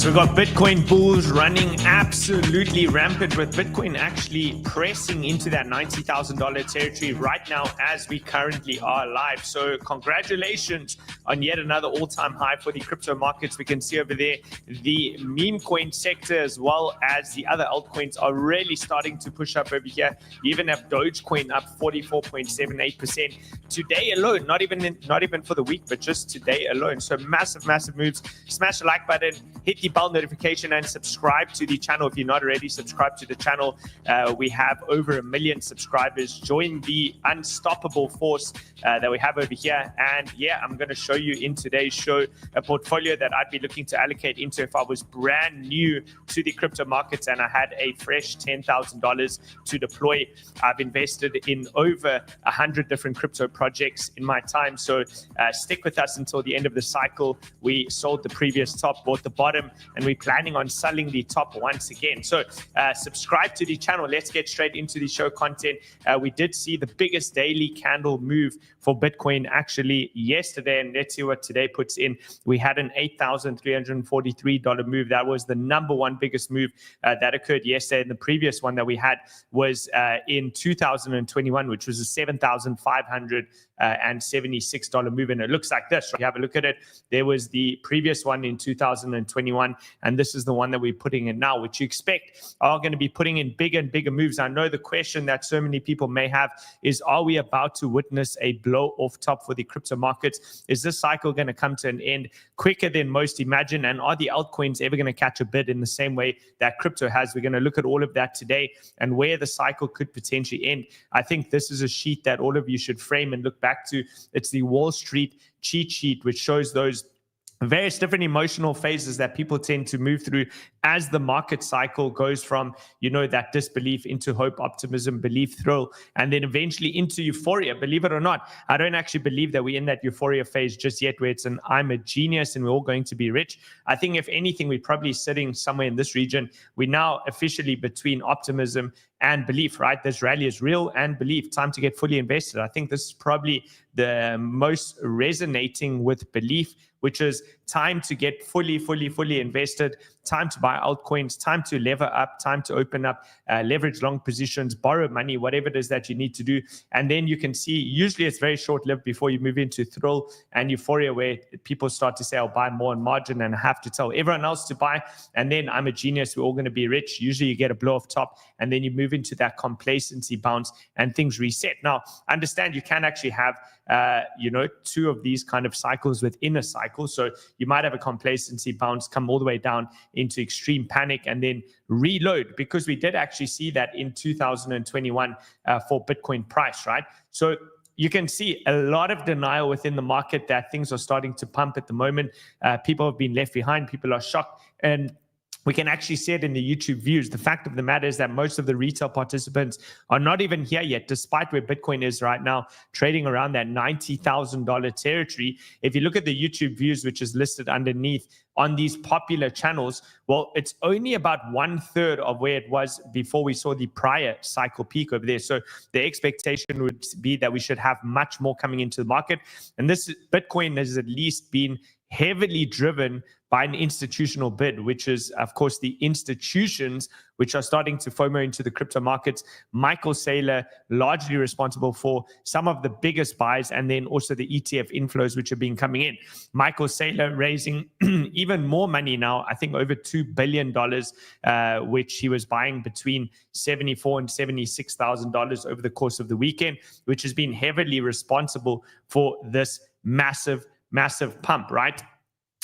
So we've got Bitcoin bulls running absolutely rampant, with Bitcoin actually pressing into that $90,000 territory right now as we currently are live. So congratulations on yet another all-time high for the crypto markets. We can see over there the meme coin sector as well as the other altcoins are really starting to push up over here. You even have Dogecoin up 44.78% today alone, not even for the week, but just today alone. So massive moves. Smash the like button, hit the bell notification, and subscribe to the channel if you're not already subscribed to the channel. We have over 1 million subscribers. Join the unstoppable force that we have over here. And yeah, I'm going to show you in today's show a portfolio that I'd be looking to allocate into if I was brand new to the crypto markets and I had a fresh $10,000 to deploy. I've invested in over 100 different crypto projects in my time. So stick with us until the end of the cycle. We sold the previous top, bought the bottom, and we're planning on selling the top once again. So subscribe to the channel. Let's get straight into the show content. We did see the biggest daily candle move for Bitcoin actually yesterday, and let's see what today puts in. We had an $8,343 move. That was the number one biggest move that occurred yesterday. And the previous one that we had was in 2021, which was a $7,576 move, and it looks like this. Right? You have a look at it. There was the previous one in 2021, and this is the one that we're putting in now, which you expect are going to be putting in bigger and bigger moves. I know the question that so many people may have is, are we about to witness a blow off top for the crypto markets? Is this cycle going to come to an end quicker than most imagine? And are the altcoins ever going to catch a bid in the same way that crypto has? We're going to look at all of that today and where the cycle could potentially end. I think this is a sheet that all of you should frame and look back to. It's the Wall Street cheat sheet, which shows those various different emotional phases that people tend to move through as the market cycle goes from, that disbelief into hope, optimism, belief, thrill, and then eventually into euphoria. Believe it or not, I don't actually believe that we're in that euphoria phase just yet where it's an I'm a genius and we're all going to be rich. I think if anything, we're probably sitting somewhere in this region. We're now officially between optimism and belief, right? This rally is real and belief. Time to get fully invested. I think this is probably the most resonating with belief, which is time to get fully invested, time to buy altcoins, time to lever up, time to open up, leverage long positions, borrow money, whatever it is that you need to do. And then you can see, usually it's very short-lived before you move into thrill and euphoria, where people start to say, I'll buy more on margin and I have to tell everyone else to buy. And then I'm a genius, we're all going to be rich. Usually you get a blow off top and then you move into that complacency bounce and things reset. Now, understand you can actually have two of these kind of cycles within a cycle. So you might have a complacency bounce, come all the way down into extreme panic and then reload, because we did actually see that in 2021 for Bitcoin price, right? So you can see a lot of denial within the market that things are starting to pump at the moment. People have been left behind. People are shocked. And we can actually see it in the YouTube views. The fact of the matter is that most of the retail participants are not even here yet, despite where Bitcoin is right now, trading around that $90,000 territory. If you look at the YouTube views, which is listed underneath on these popular channels, well, it's only about 1/3 of where it was before we saw the prior cycle peak over there. So the expectation would be that we should have much more coming into the market. And this Bitcoin has at least been heavily driven by an institutional bid, which is, of course, the institutions which are starting to FOMO into the crypto markets. Michael Saylor, largely responsible for some of the biggest buys, and then also the ETF inflows which have been coming in. Michael Saylor raising even more money now, I think over $2 billion, which he was buying between $74,000 and $76,000 over the course of the weekend, which has been heavily responsible for this massive pump, right?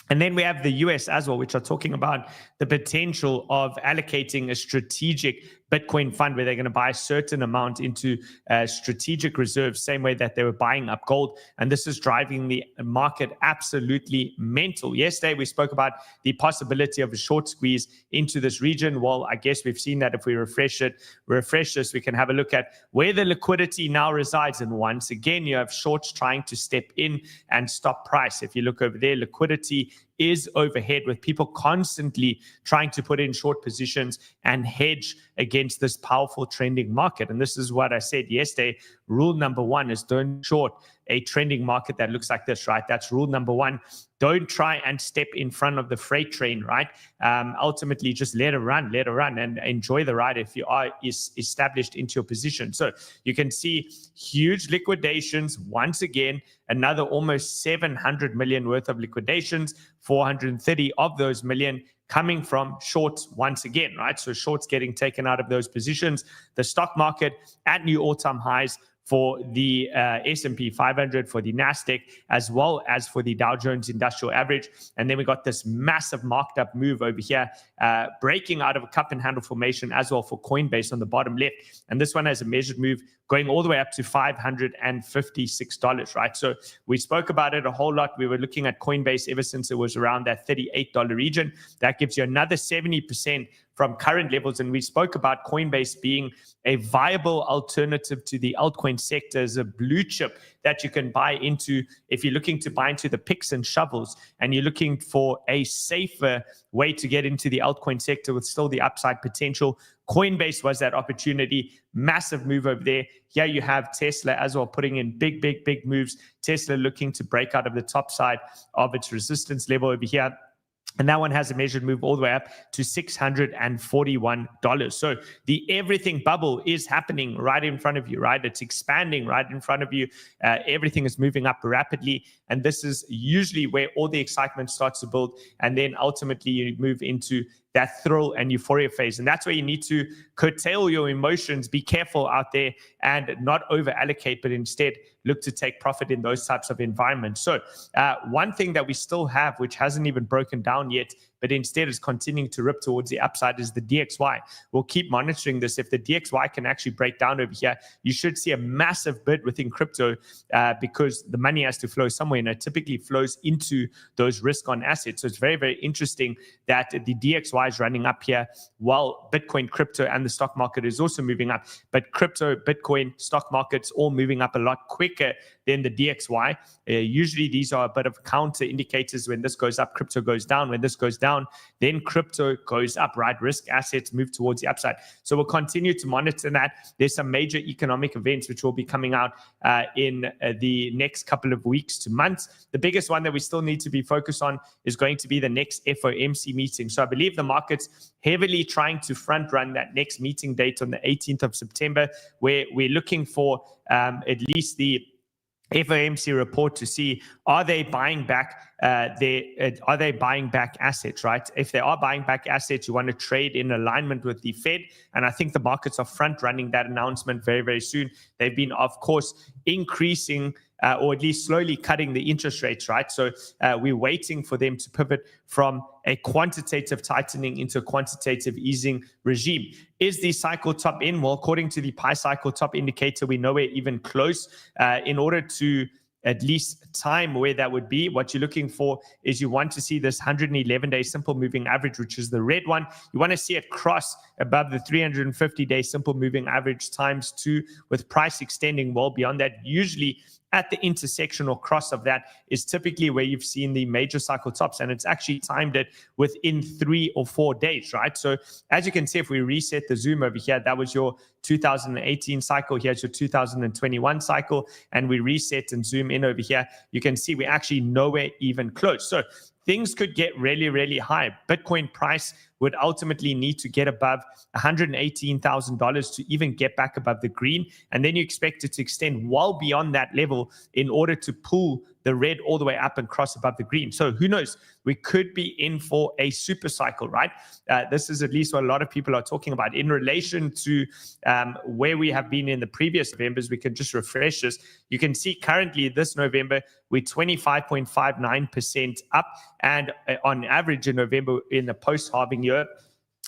And then we have the US as well, which are talking about the potential of allocating a strategic Bitcoin fund where they're going to buy a certain amount into strategic reserves, same way that they were buying up gold. And this is driving the market absolutely mental. Yesterday, we spoke about the possibility of a short squeeze into this region. Well, I guess we've seen that if we refresh this, we can have a look at where the liquidity now resides. And once again, you have shorts trying to step in and stop price. If you look over there, liquidity is overhead, with people constantly trying to put in short positions and hedge against this powerful trending market. And this is what I said yesterday. Rule number one is don't short a trending market that looks like this, right? That's rule number one. Don't try and step in front of the freight train, right? Ultimately, just let it run and enjoy the ride if you are established into your position. So you can see huge liquidations. Once again, another almost 700 million worth of liquidations, 430 of those million coming from shorts once again, right? So shorts getting taken out of those positions. The stock market at new all-time highs for the S&P 500, for the NASDAQ, as well as for the Dow Jones Industrial Average. And then we got this massive marked up move over here, breaking out of a cup and handle formation as well for Coinbase on the bottom left. And this one has a measured move going all the way up to $556, right? So we spoke about it a whole lot. We were looking at Coinbase ever since it was around that $38 region. That gives you another 70% from current levels. And we spoke about Coinbase being a viable alternative to the altcoin sector as a blue chip that you can buy into if you're looking to buy into the picks and shovels and you're looking for a safer way to get into the altcoin sector with still the upside potential. Coinbase was that opportunity. Massive move over there. Here you have Tesla as well putting in big moves. Tesla looking to break out of the top side of its resistance level over here. And that one has a measured move all the way up to $641. So the everything bubble is happening right in front of you, right? It's expanding right in front of you. Everything is moving up rapidly. And this is usually where all the excitement starts to build. And then ultimately you move into that thrill and euphoria phase. And that's where you need to curtail your emotions, be careful out there and not over allocate, but instead look to take profit in those types of environments. So one thing that we still have, which hasn't even broken down yet, but instead is continuing to rip towards the upside, is the DXY. We'll keep monitoring this. If the DXY can actually break down over here, you should see a massive bid within crypto because the money has to flow somewhere, and it typically flows into those risk-on assets. So it's very interesting that the DXY is running up here while Bitcoin, crypto, and the stock market is also moving up. But crypto, Bitcoin, stock markets all moving up a lot quicker than the DXY. Usually these are a bit of counter indicators. When this goes up, crypto goes down. When this goes down, then crypto goes up, right? Risk assets move towards the upside. So we'll continue to monitor that. There's some major economic events which will be coming out in the next couple of weeks to months. The biggest one that we still need to be focused on is going to be the next FOMC meeting. So I believe the market's heavily trying to front run that next meeting date on the 18th of September, where we're looking for at least the FOMC report to see, are they buying back assets, right? If they are buying back assets, you want to trade in alignment with the Fed. And I think the markets are front running that announcement very soon. They've been, of course, increasing or at least slowly cutting the interest rates, right? So we're waiting for them to pivot from a quantitative tightening into a quantitative easing regime. Is the cycle top in? Well, according to the Pi cycle top indicator, we know we're even close. In order to at least time where that would be, what you're looking for is you want to see this 111-day simple moving average, which is the red one. You want to see it cross above the 350-day simple moving average times 2, with price extending well beyond that. Usually at the intersection or cross of that is typically where you've seen the major cycle tops, and it's actually timed it within 3 or 4 days, right? So as you can see, if we reset the zoom over here, that was your 2018 cycle. Here's your 2021 cycle, and we reset and zoom in over here, you can see we're actually nowhere even close. So things could get really high. Bitcoin price would ultimately need to get above $118,000 to even get back above the green. And then you expect it to extend well beyond that level in order to pull the red all the way up and cross above the green. So who knows? We could be in for a super cycle, right? This is at least what a lot of people are talking about. In relation to where we have been in the previous Novembers, we can just refresh this. You can see currently this November, we're 25.59% up. And on average in November, in the post-halving year,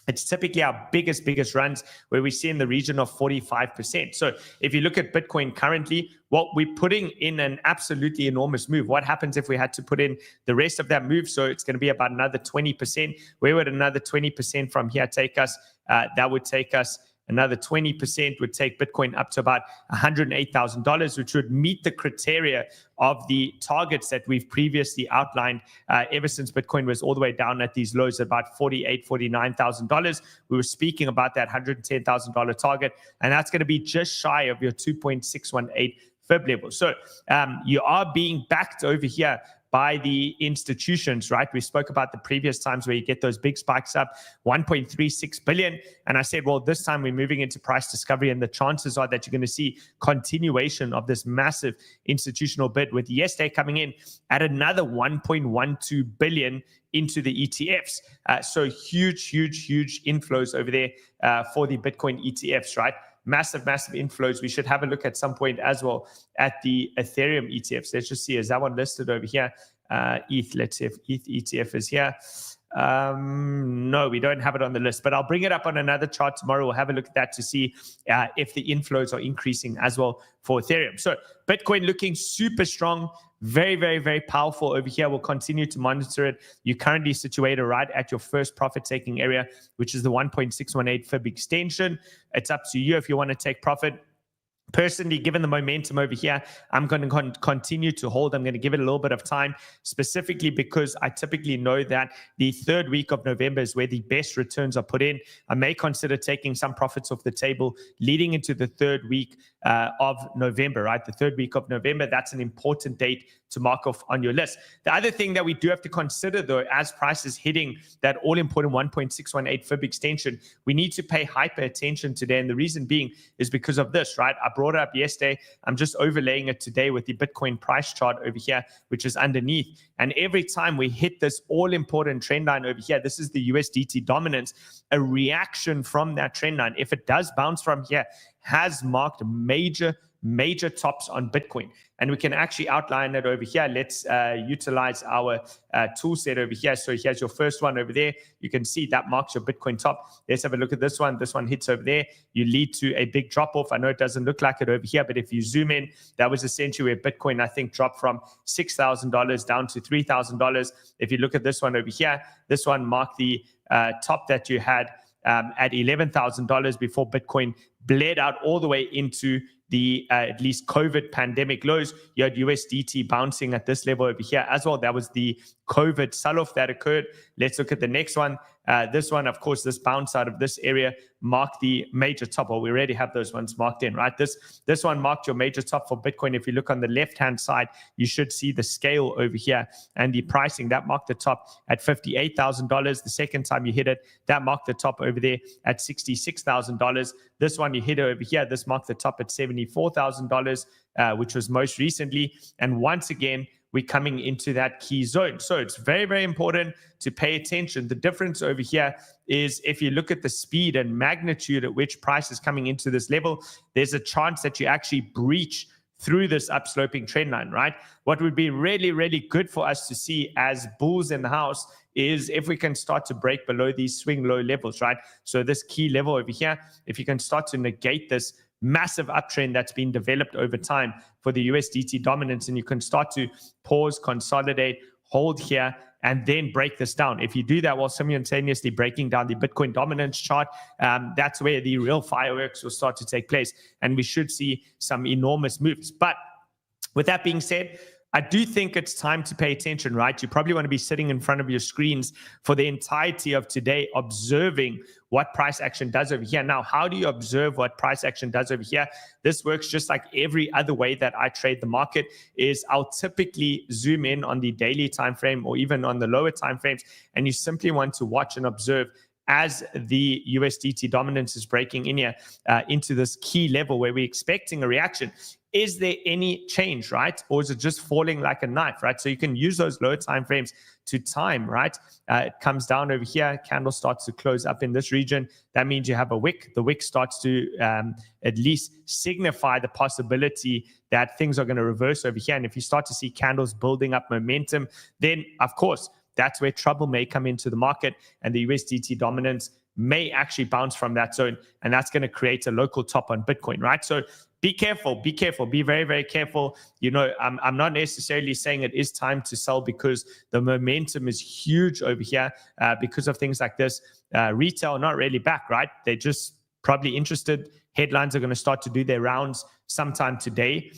it's typically our biggest runs where we see in the region of 45%. So if you look at Bitcoin currently, what we're putting in an absolutely enormous move. What happens if we had to put in the rest of that move? So it's going to be about another 20%. Where would another 20% from here take us? That would take us Another 20% would take Bitcoin up to about $108,000, which would meet the criteria of the targets that we've previously outlined ever since Bitcoin was all the way down at these lows at about $48,000, $49,000. We were speaking about that $110,000 target, and that's going to be just shy of your 2.618 fib level. So you are being backed over here by the institutions, right? We spoke about the previous times where you get those big spikes up, 1.36 billion. And I said, well, this time we're moving into price discovery, and the chances are that you're going to see continuation of this massive institutional bid, with yesterday coming in at another 1.12 billion into the ETFs. So huge inflows over there for the Bitcoin ETFs, right? Massive inflows. We should have a look at some point as well at the Ethereum ETFs. Let's just see, is that one listed over here? ETH, let's see if ETH ETF is here. No, we don't have it on the list, but I'll bring it up on another chart tomorrow. We'll have a look at that to see if the inflows are increasing as well for Ethereum. So Bitcoin looking super strong, very powerful over here. We'll continue to monitor it. You're currently situated right at your first profit-taking area, which is the 1.618 fib extension. It's up to you if you want to take profit. Personally, given the momentum over here, I'm going to continue to hold. I'm going to give it a little bit of time, specifically because I typically know that the third week of November is where the best returns are put in. I may consider taking some profits off the table leading into the third week of November, right? The third week of November, that's an important date to mark off on your list. The other thing that we do have to consider, though, as price is hitting that all-important 1.618 fib extension, we need to pay hyper attention today. And the reason being is because of this, right? I brought it up yesterday. I'm just overlaying it today with the Bitcoin price chart over here, which is underneath. And every time we hit this all-important trend line over here, this is the USDT dominance, a reaction from that trend line, if it does bounce from here, has marked major tops on Bitcoin. And we can actually outline it over here. Let's utilize our tool set over here. So here's your first one over there. You can see that marks your Bitcoin top. Let's have a look at this one. This one hits over there. You lead to a big drop off. I know it doesn't look like it over here, but if you zoom in, that was essentially where Bitcoin, I think, dropped from $6,000 down to $3,000. If you look at this one over here, this one marked the top that you had at $11,000 before Bitcoin bled out all the way into the at least COVID pandemic lows. You had USDT bouncing at this level over here as well. That was the COVID sell-off that occurred. Let's look at the next one. This one, of course, this bounce out of this area marked the major top. Well, we already have those ones marked in, right? This one marked your major top for Bitcoin. If you look on the left-hand side, you should see the scale over here and the pricing. That marked the top at $58,000. The second time you hit it, that marked the top over there at $66,000. This one you hit over here, this marked the top at $74,000, which was most recently. And once again, we're coming into that key zone. So it's very important to pay attention. The difference over here is if you look at the speed and magnitude at which price is coming into this level, there's a chance that you actually breach through this upsloping trend line, right? What would be really good for us to see as bulls in the house is if we can start to break below these swing low levels, right? So this key level over here, if you can start to negate this massive uptrend that's been developed over time for the USDT dominance, and you can start to pause, consolidate, hold here, and then break this down. If you do that while simultaneously breaking down the Bitcoin dominance chart, that's where the real fireworks will start to take place, and we should see some enormous moves. But with that being said, I do think it's time to pay attention, right? You probably want to be sitting in front of your screens for the entirety of today, observing what price action does over here. Now, how do you observe what price action does over here? This works just like every other way that I trade the market. Is I'll typically zoom in on the daily time frame or even on the lower time frames, and you simply want to watch and observe as the USDT dominance is breaking in here into this key level where we're expecting a reaction. Is there any change, right? Or is it just falling like a knife, right? So you can use those lower time frames to time, right? It comes down over here, candle starts to close up in this region. That means you have a wick. The wick starts to at least signify the possibility that things are going to reverse over here. And if you start to see candles building up momentum, then of course, that's where trouble may come into the market, and the USDT dominance may actually bounce from that zone, and that's going to create a local top on Bitcoin, right? So be careful, be very careful. You know, I'm not necessarily saying it is time to sell because the momentum is huge over here because of things like this. Retail not really back, right? They just probably interested. Headlines are going to start to do their rounds sometime today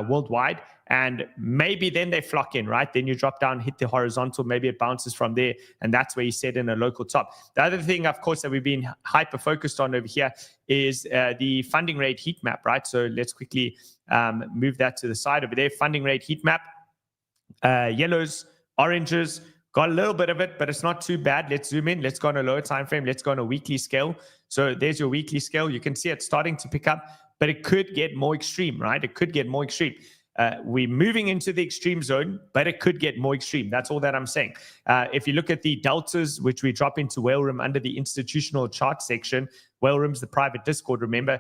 worldwide. And maybe then they flock in, right? Then you drop down, hit the horizontal, maybe it bounces from there, and that's where you set in a local top. The other thing, of course, that we've been hyper focused on over here is the funding rate heat map, right? So let's quickly move that to the side over there. Funding rate heat map, yellows, oranges, got a little bit of it, but it's not too bad. Let's zoom in. Let's go on a lower time frame. Let's go on a weekly scale. So there's your weekly scale. You can see it's starting to pick up, but it could get more extreme, right? It could get more extreme. We're moving into the extreme zone, but it could get more extreme. That's all that I'm saying. If you look at the deltas, which we drop into Whale Room under the institutional chart section, Whale Room's the private Discord, remember,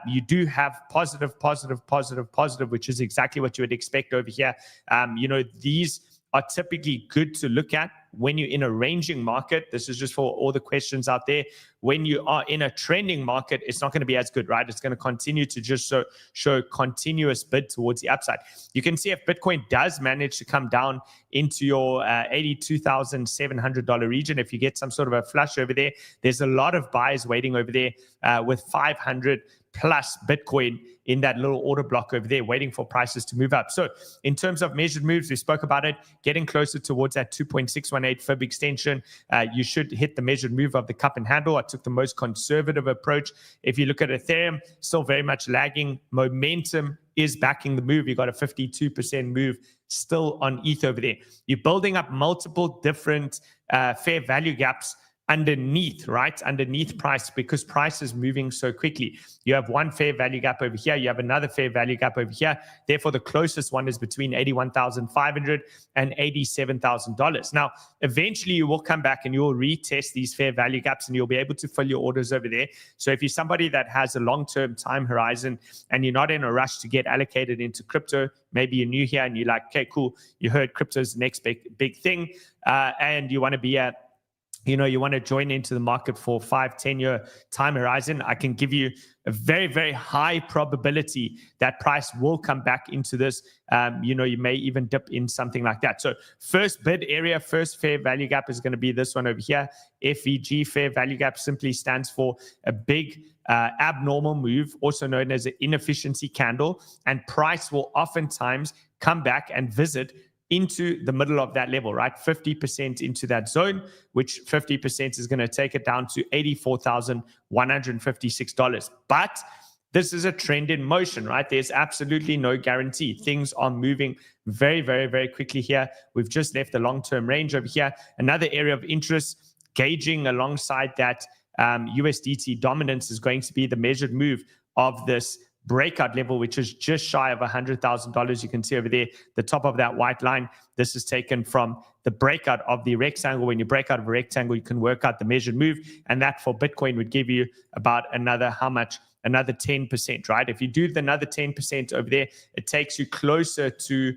you do have positive, which is exactly what you would expect over here. These are typically good to look at when you're in a ranging market. This is just for all the questions out there. When you are in a trending market, it's not going to be as good, right? It's going to continue to just show continuous bid towards the upside. You can see if Bitcoin does manage to come down into your $82,700 region, if you get some sort of a flush over there, there's a lot of buyers waiting over there with 500 plus Bitcoin in that little order block over there, waiting for prices to move up. So in terms of measured moves, we spoke about it, getting closer towards that 2.618 fib extension. You should hit the measured move of the cup and handle. I took the most conservative approach. If you look at Ethereum, still very much lagging. Momentum is backing the move. You got a 52% move still on ETH over there. You're building up multiple different fair value gaps underneath, right? Underneath price, because price is moving so quickly. You have one fair value gap over here. You have another fair value gap over here. Therefore, the closest one is between $81,500 and $87,000. Now, eventually you will come back and you will retest these fair value gaps and you'll be able to fill your orders over there. So if you're somebody that has a long-term time horizon and you're not in a rush to get allocated into crypto, maybe you're new here and you're like, okay, cool. You heard crypto's the next big thing, and you want to be you want to join into the market for 5-10 year time horizon, I can give you a very, very high probability that price will come back into this. You may even dip in something like that. So first bid area, first fair value gap is going to be this one over here. FVG, fair value gap, simply stands for a big abnormal move, also known as an inefficiency candle. And price will oftentimes come back and visit into the middle of that level, right? 50% into that zone, which 50% is going to take it down to $84,156. But this is a trend in motion, right? There's absolutely no guarantee. Things are moving very, very, very quickly here. We've just left the long-term range over here. Another area of interest, gauging alongside that USDT dominance, is going to be the measured move of this breakout level, which is just shy of $100,000. You can see over there, the top of that white line. This is taken from the breakout of the rectangle. When you break out of a rectangle, you can work out the measured move. And that for Bitcoin would give you about another, how much? Another 10%, right? If you do another 10% over there, it takes you closer to,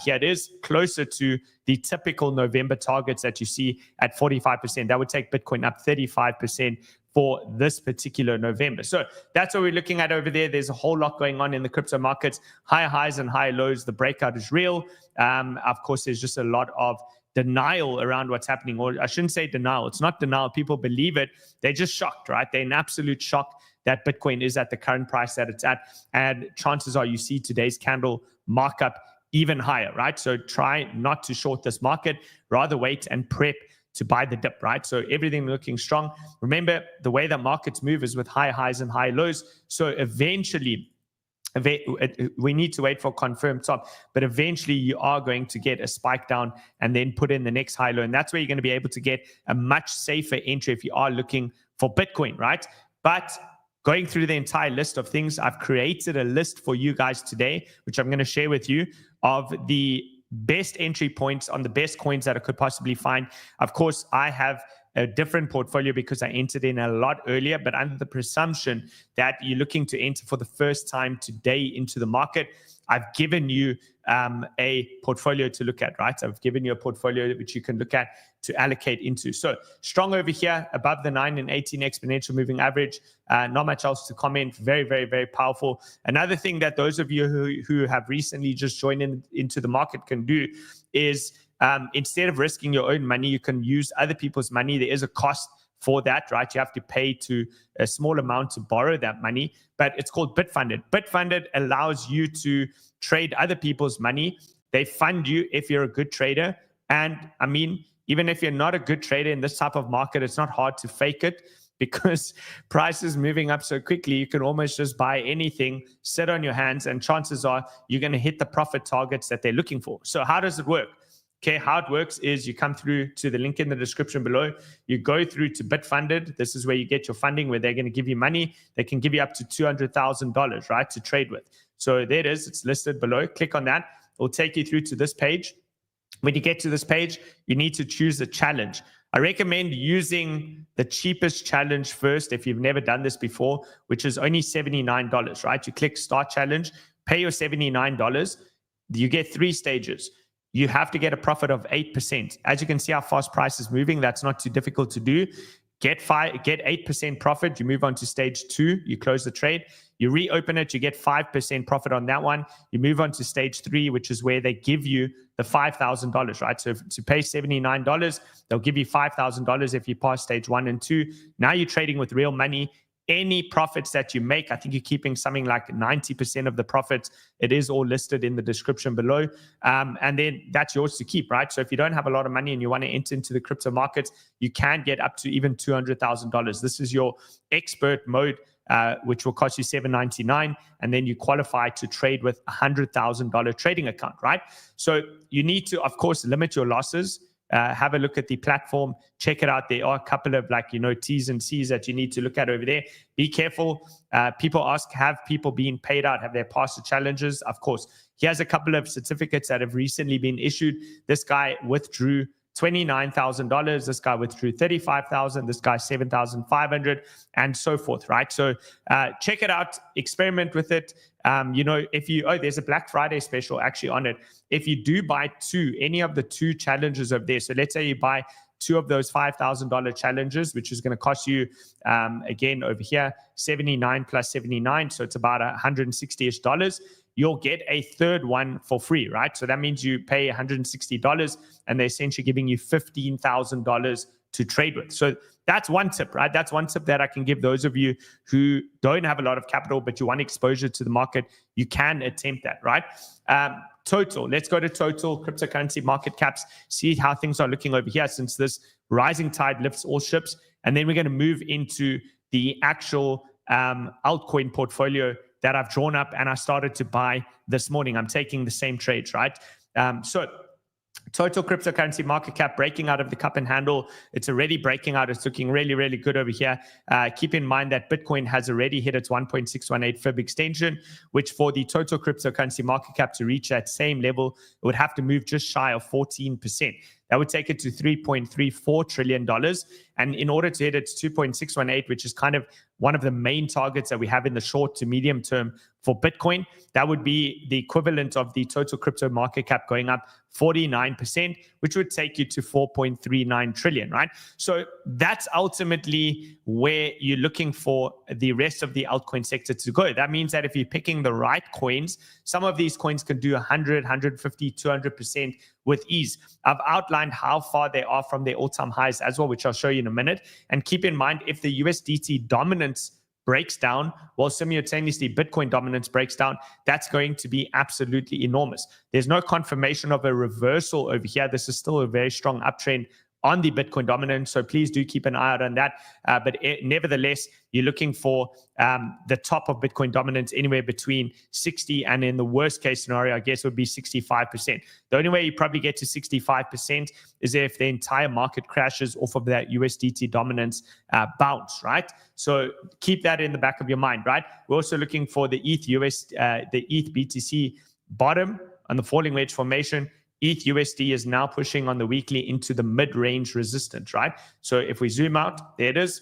here it is, closer to the typical November targets that you see at 45%. That would take Bitcoin up 35% for this particular November. So that's what we're looking at over there. There's a whole lot going on in the crypto markets, higher highs and higher lows. The breakout is real. Of course, there's just a lot of denial around what's happening. Or I shouldn't say denial. It's not denial. People believe it. They're just shocked, right? They're in absolute shock that Bitcoin is at the current price that it's at. And chances are you see today's candle markup even higher, right? So try not to short this market. Rather wait and prep to buy the dip, right? So everything looking strong. Remember, the way that markets move is with high highs and high lows. So eventually, we need to wait for confirmed top, but eventually you are going to get a spike down and then put in the next high low. And that's where you're going to be able to get a much safer entry if you are looking for Bitcoin, right? But going through the entire list of things, I've created a list for you guys today, which I'm going to share with you, of the best entry points on the best coins that I could possibly find. Of course, I have a different portfolio because I entered in a lot earlier, but under the presumption that you're looking to enter for the first time today into the market, I've given you a portfolio to look at, right? I've given you a portfolio which you can look at to allocate into. So strong over here, above the 9 and 18 exponential moving average. Not much else to comment. Very, very, very powerful. Another thing that those of you who have recently just joined into the market can do is instead of risking your own money, you can use other people's money. There is a cost for that, right? You have to pay to a small amount to borrow that money, but it's called Bitfunded. Bitfunded allows you to trade other people's money. They fund you if you're a good trader. And I mean, even if you're not a good trader in this type of market, it's not hard to fake it, because prices moving up so quickly, you can almost just buy anything, sit on your hands, and chances are you're going to hit the profit targets that they're looking for. So how does it work? Okay, how it works is you come through to the link in the description below. You go through to Bitfunded. This is where you get your funding, where they're going to give you money. They can give you up to $200,000, right, to trade with. So there it is. It's listed below. Click on that. It'll take you through to this page. When you get to this page, you need to choose a challenge. I recommend using the cheapest challenge first if you've never done this before, which is only $79, right? You click Start Challenge, pay your $79. You get 3 stages. You have to get a profit of 8%. As you can see how fast price is moving, that's not too difficult to do. Get 8% profit. You move on to stage 2. You close the trade. You reopen it. You get 5% profit on that one. You move on to stage 3, which is where they give you the $5,000, right? So to pay $79, they'll give you $5,000 if you pass stage 1 and 2. Now you're trading with real money. Any profits that you make, I think you're keeping something like 90% of the profits. It is all listed in the description below. And then that's yours to keep, right? So if you don't have a lot of money and you want to enter into the crypto markets, you can get up to even $200,000. This is your expert mode, which will cost you $7.99. And then you qualify to trade with $100,000 trading account, right? So you need to, of course, limit your losses. Have a look at the platform, check it out. There are a couple of T's and C's that you need to look at over there. Be careful. People ask, have people been paid out? Have they passed the challenges? Of course. He has a couple of certificates that have recently been issued. This guy withdrew $29,000. This guy withdrew $35,000. This guy $7,500, and so forth, right? So check it out, experiment with it. If you, there's a Black Friday special actually on it. If you do buy any of the 2 challenges over there, so let's say you buy 2 of those $5,000 challenges, which is going to cost you, again, over here, 79 plus 79. So it's about $160-ish. You'll get a third one for free, right? So that means you pay $160 and they're essentially giving you $15,000 to trade with. So that's one tip, right? That's one tip that I can give those of you who don't have a lot of capital, but you want exposure to the market. You can attempt that, right? Total. Let's go to total cryptocurrency market caps, see how things are looking over here since this rising tide lifts all ships. And then we're going to move into the actual altcoin portfolio that I've drawn up and I started to buy this morning. I'm taking the same trades, right? So total cryptocurrency market cap breaking out of the cup and handle. It's already breaking out. It's looking really, really good over here. Keep in mind that Bitcoin has already hit its 1.618 fib extension, which for the total cryptocurrency market cap to reach that same level, it would have to move just shy of 14%. That would take it to $3.34 trillion. And in order to hit its 2.618, which is kind of one of the main targets that we have in the short to medium term for Bitcoin, that would be the equivalent of the total crypto market cap going up 49%, which would take you to 4.39 trillion, right? So that's ultimately where you're looking for the rest of the altcoin sector to go. That means that if you're picking the right coins, some of these coins can do 100, 150, 200% with ease. I've outlined how far they are from their all-time highs as well, which I'll show you in a minute. And keep in mind, if the USDT dominance breaks down, while simultaneously Bitcoin dominance breaks down, that's going to be absolutely enormous. There's no confirmation of a reversal over here. This is still a very strong uptrend on the Bitcoin dominance. So please do keep an eye out on that. Nevertheless, you're looking for the top of Bitcoin dominance anywhere between 60 and in the worst case scenario, I guess would be 65%. The only way you probably get to 65% is if the entire market crashes off of that USDT dominance bounce, right? So keep that in the back of your mind, right? We're also looking for the ETH BTC bottom on the falling wedge formation. ETH USD is now pushing on the weekly into the mid-range resistance, right? So if we zoom out, there it is.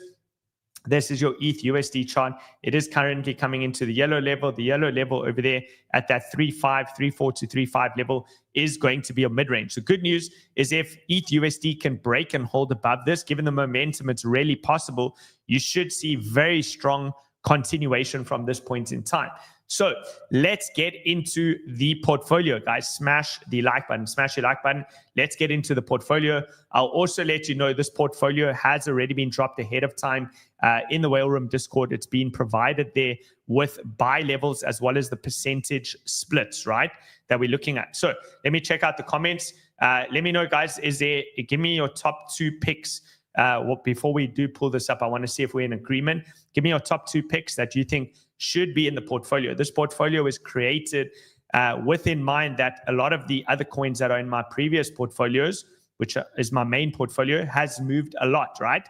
This is your ETH USD chart. It is currently coming into the yellow level. The yellow level over there at that 34 to 35 level is going to be a mid-range. The good news is if ETH USD can break and hold above this, given the momentum, it's really possible. You should see very strong continuation from this point in time. So let's get into the portfolio, guys. Smash the like button, smash the like button. Let's get into the portfolio. I'll also let you know this portfolio has already been dropped ahead of time in the Whale Room Discord. It's been provided there with buy levels as well as the percentage splits, right, that we're looking at. So let me check out the comments. Let me know, guys, give me your top 2 picks. Before we do pull this up, I want to see if we're in agreement. Give me your top 2 picks that you think should be in the portfolio. This portfolio is created with in mind that a lot of the other coins that are in my previous portfolios, which is my main portfolio, has moved a lot, right?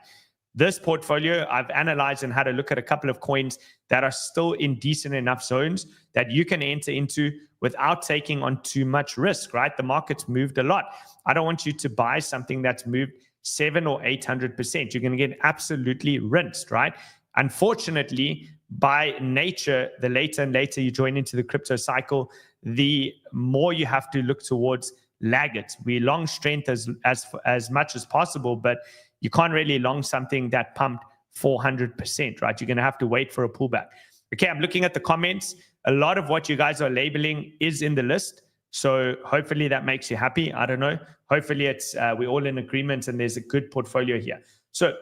This portfolio, I've analyzed and had a look at a couple of coins that are still in decent enough zones that you can enter into without taking on too much risk, right? The market's moved a lot. I don't want you to buy something that's moved 700 or 800%. You're going to get absolutely rinsed, right? Unfortunately, by nature, the later and later you join into the crypto cycle, the more you have to look towards laggards. We long strength as much as possible, but you can't really long something that pumped 400%, right? You're going to have to wait for a pullback. Okay, I'm looking at the comments. A lot of what you guys are labeling is in the list. So hopefully that makes you happy. I don't know. Hopefully it's we're all in agreement and there's a good portfolio here. So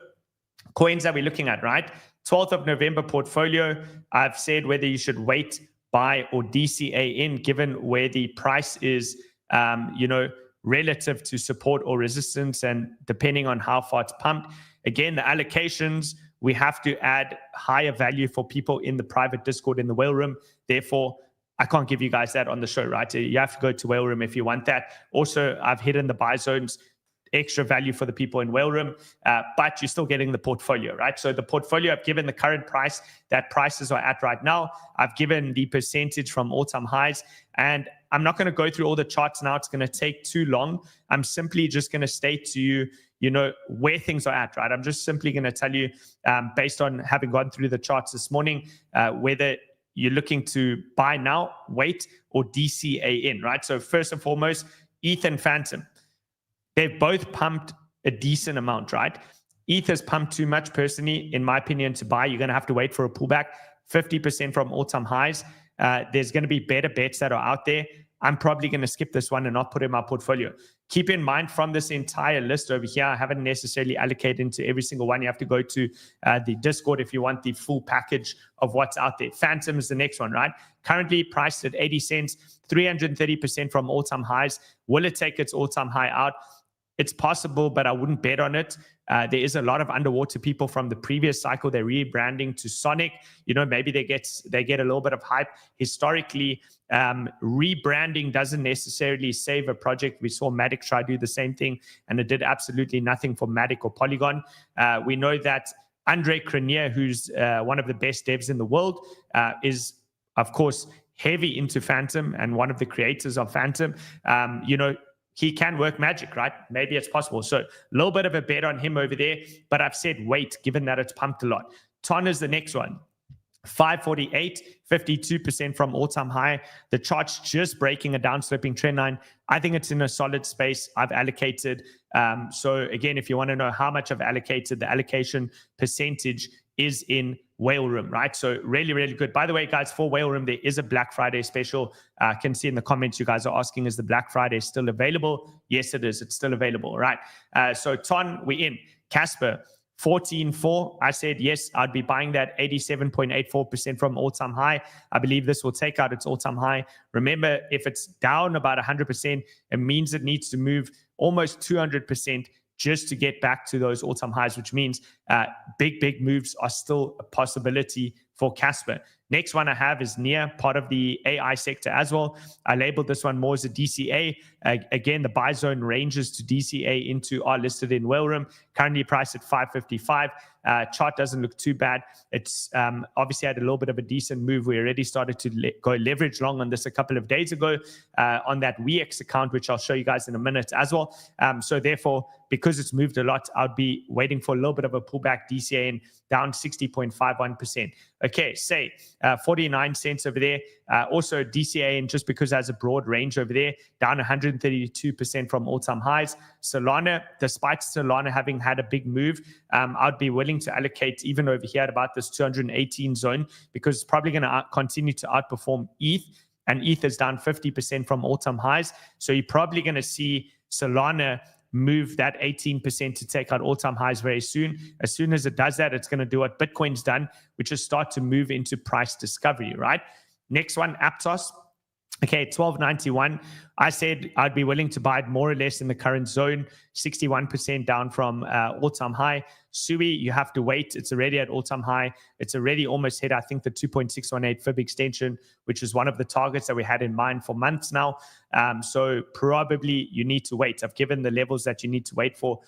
coins that we're looking at, right? 12th of November portfolio. I've said whether you should wait, buy, or DCA in, given where the price is, relative to support or resistance, and depending on how far it's pumped. Again, the allocations, we have to add higher value for people in the private Discord in the Whale Room. Therefore, I can't give you guys that on the show, right? You have to go to Whale Room if you want that. Also, I've hidden the buy zones, extra value for the people in Whale Room, but you're still getting the portfolio, right? So the portfolio, I've given the current price that prices are at right now. I've given the percentage from all-time highs, and I'm not going to go through all the charts now. It's going to take too long. I'm simply just going to state to you, where things are at, right? I'm just simply going to tell you, based on having gone through the charts this morning, whether you're looking to buy now, wait, or DCA in, right? So first and foremost, ETH and Phantom. They've both pumped a decent amount, right? ETH has pumped too much, personally, in my opinion, to buy. You're going to have to wait for a pullback, 50% from all-time highs. There's going to be better bets that are out there. I'm probably going to skip this one and not put it in my portfolio. Keep in mind, from this entire list over here, I haven't necessarily allocated into every single one. You have to go to the Discord if you want the full package of what's out there. Phantom is the next one, right? Currently priced at 80 cents, 330% from all-time highs. Will it take its all-time high out? It's possible, but I wouldn't bet on it. There is a lot of underwater people from the previous cycle. They're rebranding to Sonic. Maybe they get a little bit of hype. Historically, rebranding doesn't necessarily save a project. We saw Matic try to do the same thing, and it did absolutely nothing for Matic or Polygon. We know that 𝗕𝗓𝗓𝗓, who's one of the best devs in the world, is, of course, heavy into Phantom and one of the creators of Phantom. He can work magic, right? Maybe it's possible. So a little bit of a bet on him over there, but I've said wait, given that it's pumped a lot. TON is the next one. 548, 52% from all-time high. The chart's just breaking a downsloping trend line. I think it's in a solid space. I've allocated. So again, if you want to know how much I've allocated, the allocation percentage is in Whale Room, right? So really, really good. By the way, guys, for Whale Room, there is a Black Friday special. I can see in the comments you guys are asking, is the Black Friday still available? Yes, it is. It's still available, right? So TON, we're in. Casper, 14.4. I said, yes, I'd be buying that 87.84% from all-time high. I believe this will take out its all-time high. Remember, if it's down about 100%, it means it needs to move almost 200% just to get back to those all-time highs, which means big moves are still a possibility for Casper. Next one I have is NEAR, part of the AI sector as well. I labeled this one more as a DCA. Again, the buy zone ranges to DCA into are listed in Whale Room. Currently priced at 555. Chart doesn't look too bad. It's obviously had a little bit of a decent move. We already started to go leverage long on this a couple of days ago on that WEEX account, which I'll show you guys in a minute as well. So therefore, because it's moved a lot, I'd be waiting for a little bit of a pullback, DCA in down 60.51%. Okay, say 49 cents over there. Also DCA, and just because it has a broad range over there, down 132% from all-time highs. Solana, despite Solana having had a big move, I'd be willing to allocate even over here at about this 218 zone, because it's probably going to continue to outperform ETH, and ETH is down 50% from all-time highs. So you're probably going to see Solana move that 18% to take out all-time highs very soon. As soon as it does that, it's going to do what Bitcoin's done, which is start to move into price discovery, right? Next one, Aptos. Okay, 1291. I said I'd be willing to buy it more or less in the current zone, 61% down from all-time high. SUI, you have to wait. It's already at all-time high. It's already almost hit, I think, the 2.618 fib extension, which is one of the targets that we had in mind for months now. So probably you need to wait. I've given the levels that you need to wait for.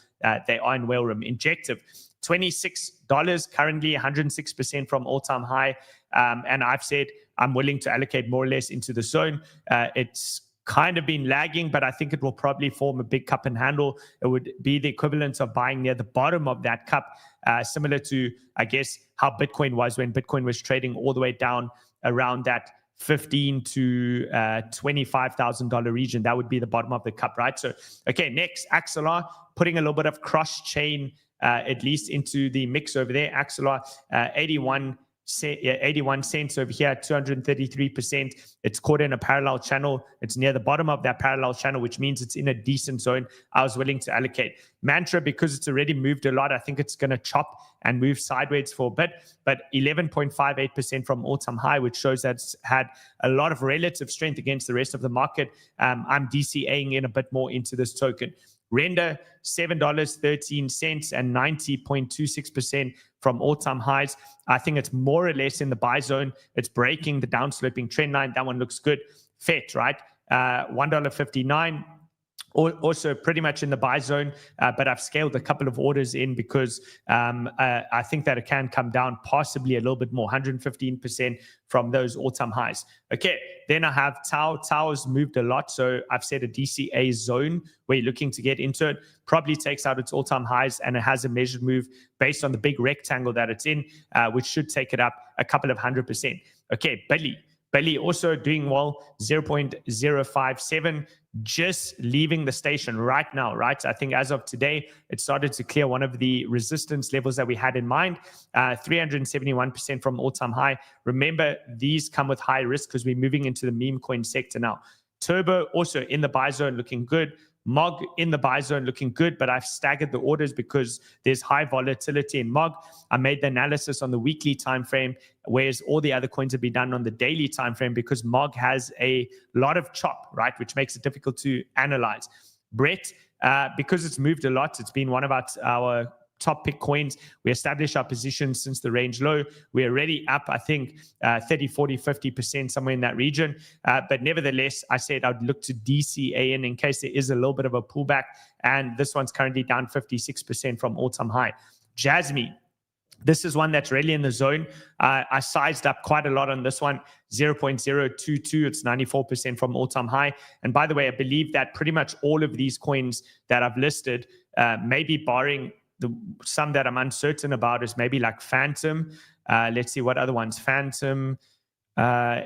They are in whale room. Injective, $26, currently 106% from all-time high. And I've said I'm willing to allocate more or less into the zone. It's kind of been lagging, but I think it will probably form a big cup and handle. It would be the equivalent of buying near the bottom of that cup, similar to, I guess, how Bitcoin was when Bitcoin was trading all the way down around that $15,000 to $25,000 region. That would be the bottom of the cup, right? So, okay, next, Axelar, putting a little bit of cross-chain at least into the mix over there. Axelar, 81 cents over here, 233%. It's caught in a parallel channel. It's near the bottom of that parallel channel, which means it's in a decent zone. I was willing to allocate. Mantra, because it's already moved a lot, I think it's going to chop and move sideways for a bit, but 11.58% from all-time high, which shows that it's had a lot of relative strength against the rest of the market. I'm DCAing in a bit more into this token. Render, $7.13 and 90.26% from all-time highs. I think it's more or less in the buy zone. It's breaking the downsloping trend line. That one looks good. FET, right? $1.59. Also pretty much in the buy zone, but I've scaled a couple of orders in because I think that it can come down possibly a little bit more, 115% from those all-time highs. Okay, then I have 𝗬𝗧. 𝗬𝗧 has moved a lot, so I've set a DCA zone where you're looking to get into it. Probably takes out its all-time highs, and it has a measured move based on the big rectangle that it's in, which should take it up a couple of 100%. Okay, Billy also doing well, 0.057, just leaving the station right now, right? I think as of today, it started to clear one of the resistance levels that we had in mind, 371% from all-time high. Remember, these come with high risk because we're moving into the meme coin sector now. Turbo also in the buy zone looking good. MOG in the buy zone looking good, but I've staggered the orders because there's high volatility in MOG. I made the analysis on the weekly time frame, whereas all the other coins have been done on the daily time frame because MOG has a lot of chop, right, which makes it difficult to analyze. Brett, because it's moved a lot, it's been one of our top pick coins. We established our position since the range low. We're already up, I think, 30, 40, 50%, somewhere in that region. But nevertheless, I said I'd look to DCA in case there is a little bit of a pullback. And this one's currently down 56% from all-time high. Jasmine. This is one that's really in the zone. I sized up quite a lot on this one, 0.022. It's 94% from all-time high. And by the way, I believe that pretty much all of these coins that I've listed, maybe barring some that I'm uncertain about, is maybe like Phantom. Let's see what other ones. Phantom.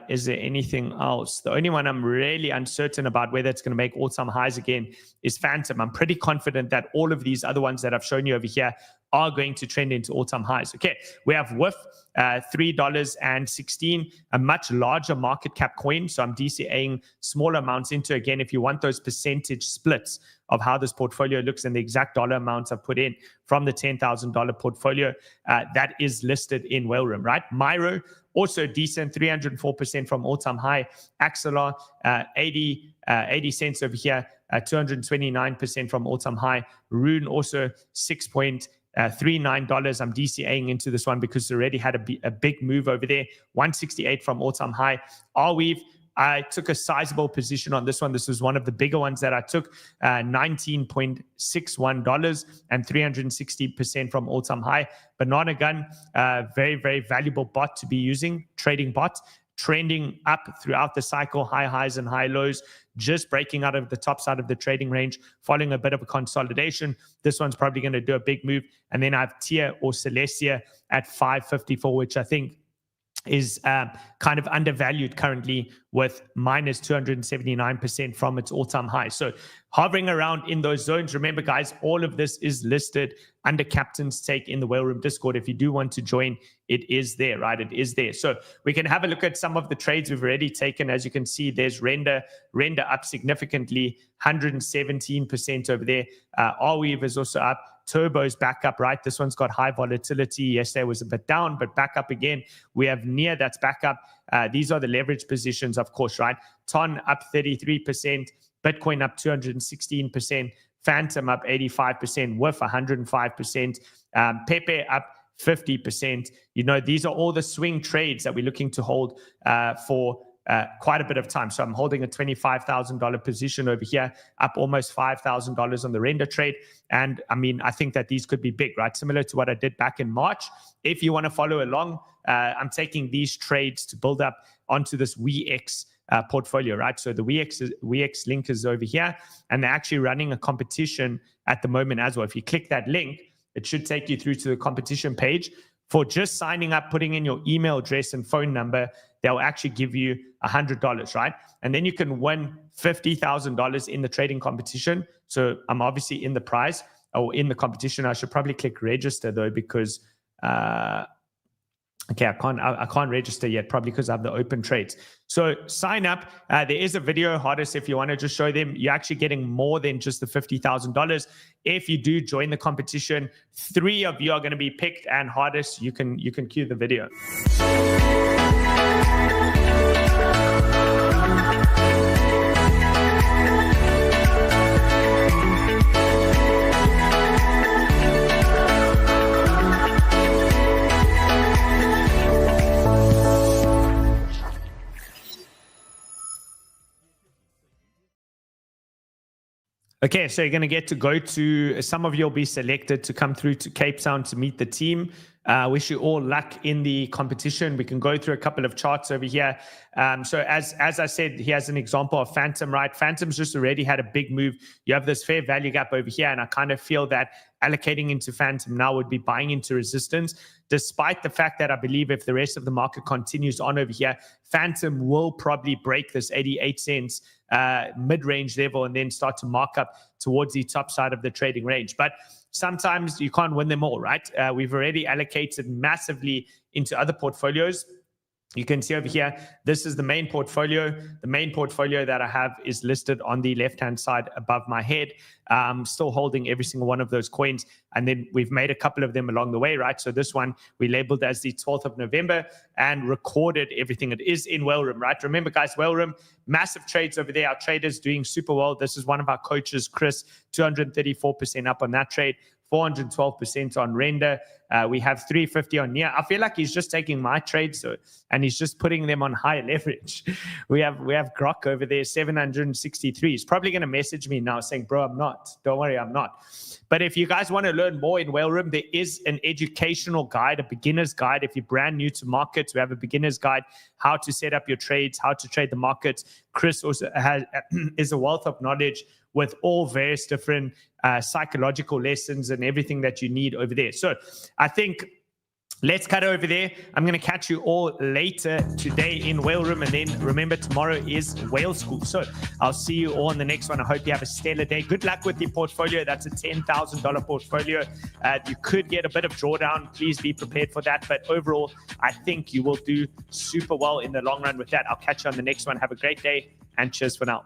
Is there anything else? The only one I'm really uncertain about whether it's going to make all-time highs again is Phantom. I'm pretty confident that all of these other ones that I've shown you over here are going to trend into all-time highs. Okay, we have WIF, $3.16, a much larger market cap coin. So I'm DCAing small amounts into, again, if you want those percentage splits of how this portfolio looks and the exact dollar amounts I've put in from the $10,000 portfolio, that is listed in whale room, right? Myro, also decent, 304% from all-time high. Axelar, 80 cents over here, 229% from all-time high. Rune, also $6.39. I'm DCAing into this one because it already had a big move over there, 168 from all-time high. Arweave, I took a sizable position on this one. This was one of the bigger ones that I took, $19.61 and 360% from all-time high. Banana Gun, very, very valuable bot to be using, trading bot, trending up throughout the cycle, high highs and high lows, just breaking out of the top side of the trading range, following a bit of a consolidation. This one's probably going to do a big move. And then I have Tier or Celestia at 554, which I think is kind of undervalued currently with minus 279% from its all-time high. So hovering around in those zones. Remember, guys, all of this is listed under Captain's Take in the Whale Room Discord. If you do want to join, it is there, right? It is there. So we can have a look at some of the trades we've already taken. As you can see, there's render up significantly, 117% over there. 𝗕𝗓𝗓𝗕𝗓 is also up. Turbo's back up, right? This one's got high volatility. Yesterday was a bit down, but back up again. We have NEAR that's back up. These are the leverage positions, of course, right? TON up 33%, Bitcoin up 216%, Phantom up 85%, WIF 105%, Pepe up 50%. You know, these are all the swing trades that we're looking to hold for quite a bit of time. So I'm holding a $25,000 position over here, up almost $5,000 on the render trade. And I mean, I think that these could be big, right? Similar to what I did back in March. If you want to follow along, I'm taking these trades to build up onto this WEEX portfolio, right? So the WEEX link is over here, and they're actually running a competition at the moment as well. If you click that link, it should take you through to the competition page. For just signing up, putting in your email address and phone number, they'll actually give you $100, right? And then you can win $50,000 in the trading competition. So I'm obviously in the prize or in the competition. I should probably click register though, because okay, I can't register yet, probably because I have the open trades. So sign up. There is a video, Hardest, if you want to just show them. You're actually getting more than just the $50,000. If you do join the competition, 3 of you are going to be picked, and Hardest, you can cue the video. Okay, so you're going to get to go to, some of you will be selected to come through to Cape Town to meet the team. Wish you all luck in the competition. We can go through a couple of charts over here. So as I said, here's an example of Phantom, right? Phantom's just already had a big move. You have this fair value gap over here, and I kind of feel that allocating into Phantom now would be buying into resistance, despite the fact that I believe if the rest of the market continues on over here, Phantom will probably break this 88 cents mid-range level and then start to mark up towards the top side of the trading range. But sometimes you can't win them all, right? We've already allocated massively into other portfolios. You can see over here, this is the main portfolio. The main portfolio that I have is listed on the left-hand side above my head. I'm still holding every single one of those coins. And then we've made a couple of them along the way, right? So this one we labeled as the 12th of November and recorded everything. It is in Whale Room, right? Remember, guys, Whale Room, massive trades over there. Our traders doing super well. This is one of our coaches, Chris, 234% up on that trade. 412% on render. We have 350 on NEAR. I feel like he's just taking my trades and he's just putting them on high leverage. We have Grok over there, 763. He's probably going to message me now saying, bro, I'm not. Don't worry, I'm not. But if you guys want to learn more in Whale Room, there is an educational guide, a beginner's guide. If you're brand new to markets, we have a beginner's guide, how to set up your trades, how to trade the markets. Chris also is a wealth of knowledge with all various different psychological lessons and everything that you need over there. So I think let's cut over there. I'm going to catch you all later today in Whale Room. And then remember, tomorrow is Whale School. So I'll see you all in the next one. I hope you have a stellar day. Good luck with the portfolio. That's a $10,000 portfolio. You could get a bit of drawdown. Please be prepared for that. But overall, I think you will do super well in the long run with that. I'll catch you on the next one. Have a great day and cheers for now.